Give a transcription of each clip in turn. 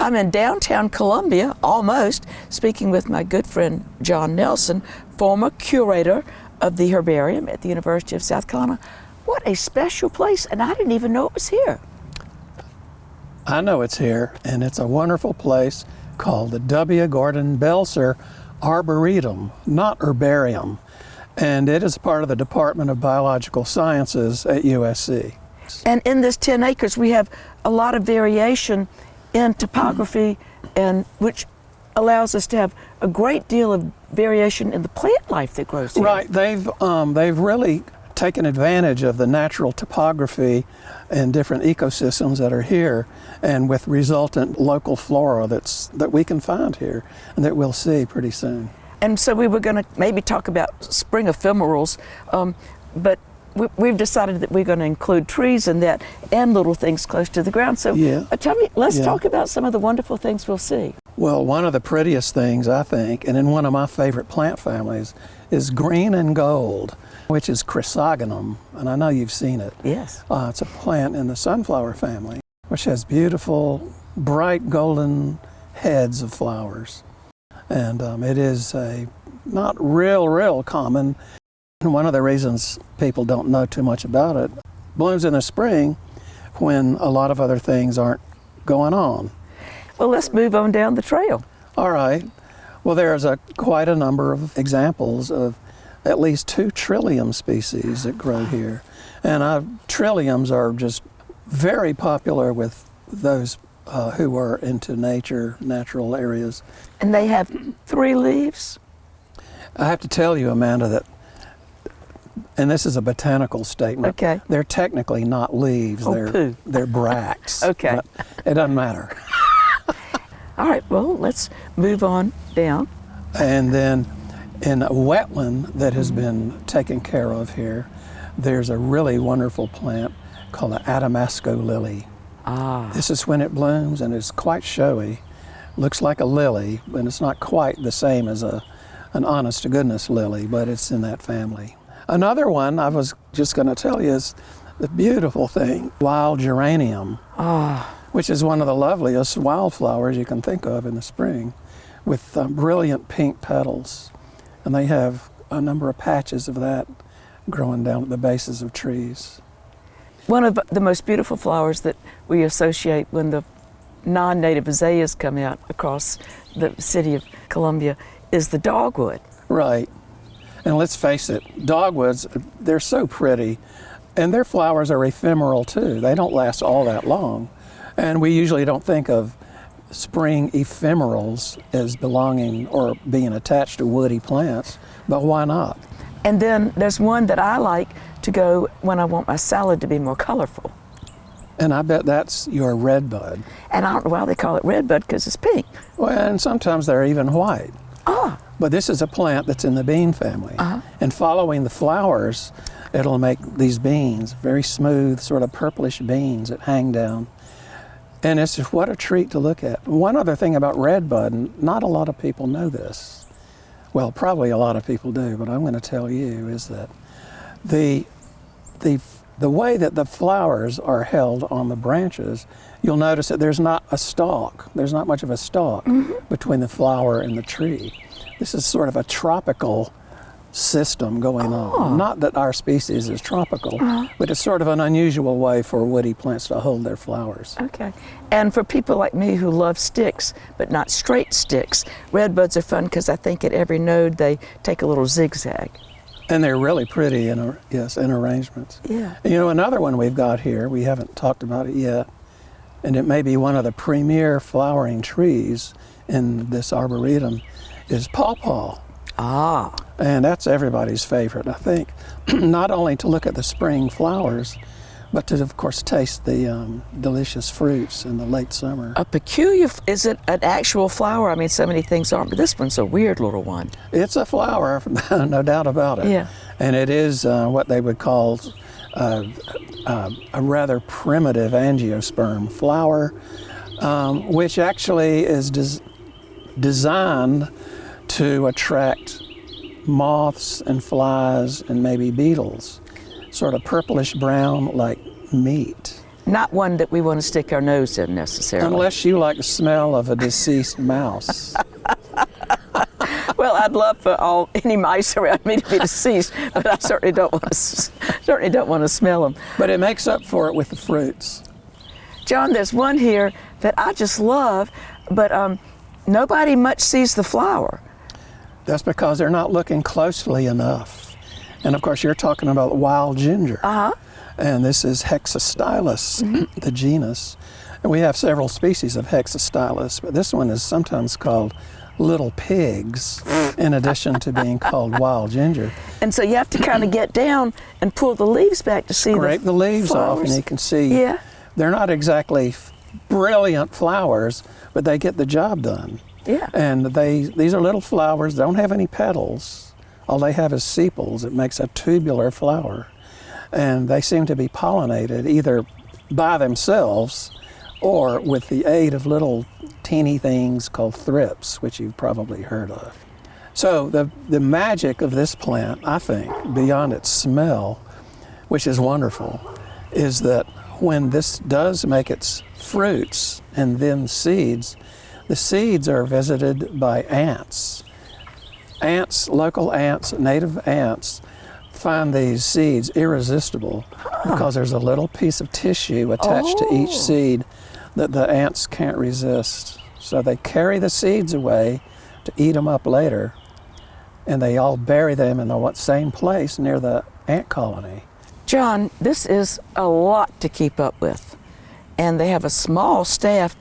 I'm in downtown Columbia, almost, speaking with my good friend John Nelson, former curator of the Herbarium at the University of South Carolina. What a special place, and I didn't even know it was here. I know it's here, and it's a wonderful place called the W. Gordon Belser Arboretum, not Herbarium, and it is part of the Department of Biological Sciences at USC. And in this 10 acres, we have a lot of variation in topography, and which allows us to have a great deal of variation in the plant life that grows here. Right, they've really taken advantage of the natural topography and different ecosystems that are here, and with resultant local flora that we can find here and that we'll see pretty soon. And so we were going to maybe talk about spring ephemerals, but we've decided that we're going to include trees in that and little things close to the ground. So tell me, let's talk about some of the wonderful things we'll see. Well, one of the prettiest things, I think, and in one of my favorite plant families, is green and gold, which is chrysogonum, and I know you've seen it. Yes. It's a plant in the sunflower family, which has beautiful, bright golden heads of flowers. And it is not real common. And one of the reasons people don't know too much about it, blooms in the spring when a lot of other things aren't going on. Well, let's move on down the trail. All right. Well, there's quite a number of examples of at least 2 trillium species that grow here. And trilliums are just very popular with those who are into natural areas. And they have 3 leaves? I have to tell you, Amanda, that, and this is a botanical statement, okay, they're technically not leaves, they're bracts. Okay. But it doesn't matter. All right, well, let's move on down. And then in a wetland that has been taken care of here, there's a really wonderful plant called the Adamasco lily. This is when it blooms, and it's quite showy. Looks like a lily, but it's not quite the same as an honest-to-goodness lily, but it's in that family. Another one I was just going to tell you is the beautiful thing, wild geranium, which is one of the loveliest wildflowers you can think of in the spring, with brilliant pink petals. And they have a number of patches of that growing down at the bases of trees. One of the most beautiful flowers that we associate when the non-native azaleas come out across the city of Columbia is the dogwood. Right. And let's face it, dogwoods, they're so pretty, and their flowers are ephemeral too. They don't last all that long. And we usually don't think of spring ephemerals as belonging or being attached to woody plants, but why not? And then there's one that I like to go when I want my salad to be more colorful. And I bet that's your redbud. And I don't know why they call it redbud, because it's pink. Well, and sometimes they're even white. But this is a plant that's in the bean family. And following the flowers, it'll make these beans, very smooth, sort of purplish beans that hang down. And it's just what a treat to look at. One other thing about redbud, and not a lot of people know this. Well, probably a lot of people do, but I'm going to tell you is that the way that the flowers are held on the branches, you'll notice that there's not a stalk. There's not much of a stalk between the flower and the tree. This is sort of a tropical system going on. Not that our species is tropical, but it's sort of an unusual way for woody plants to hold their flowers. Okay. And for people like me who love sticks, but not straight sticks, redbuds are fun because I think at every node they take a little zigzag. And they're really pretty in arrangements. Yeah. And, you know, another one we've got here, we haven't talked about it yet, and it may be one of the premier flowering trees in this arboretum, is pawpaw. And that's everybody's favorite, I think, not only to look at the spring flowers, but to, of course, taste the delicious fruits in the late summer. A peculiar, is it an actual flower? I mean, so many things aren't, but this one's a weird little one. It's a flower, no doubt about it. Yeah. And it is what they would call a rather primitive angiosperm flower, which actually is designed to attract moths and flies and maybe beetles, sort of purplish brown like meat. Not one that we want to stick our nose in necessarily. Unless you like the smell of a deceased mouse. Well, I'd love for any mice around me to be deceased, but I certainly don't want to smell them. But it makes up for it with the fruits. John, there's one here that I just love, but nobody much sees the flower. That's because they're not looking closely enough. And of course, you're talking about wild ginger. And this is Hexastylus, the genus. And we have several species of Hexastylus, but this one is sometimes called little pigs, in addition to being called wild ginger. And so you have to kind of get down and pull the leaves back to see Scrape the leaves flowers off, and you can see they're not exactly brilliant flowers, but they get the job done. Yeah. And these are little flowers, they don't have any petals. All they have is sepals. It makes a tubular flower. And they seem to be pollinated either by themselves or with the aid of little teeny things called thrips, which you've probably heard of. So the magic of this plant, I think, beyond its smell, which is wonderful, is that when this does make its fruits and then seeds, the seeds are visited by ants. Ants, local ants, native ants, find these seeds irresistible because there's a little piece of tissue attached to each seed that the ants can't resist. So they carry the seeds away to eat them up later, and they all bury them in the same place near the ant colony. John, this is a lot to keep up with, and they have a small staff.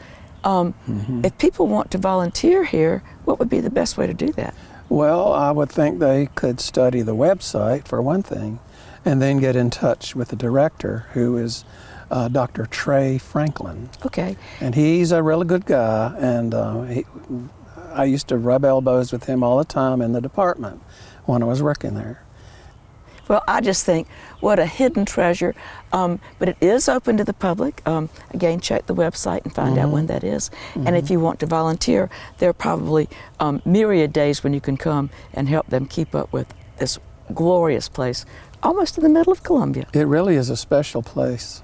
If people want to volunteer here, what would be the best way to do that? Well, I would think they could study the website, for one thing, and then get in touch with the director, who is Dr. Trey Franklin. Okay. And he's a really good guy, and I used to rub elbows with him all the time in the department when I was working there. Well, I just think what a hidden treasure, but it is open to the public. Again, check the website and find out when that is. And if you want to volunteer, there are probably myriad days when you can come and help them keep up with this glorious place, almost in the middle of Columbia. It really is a special place.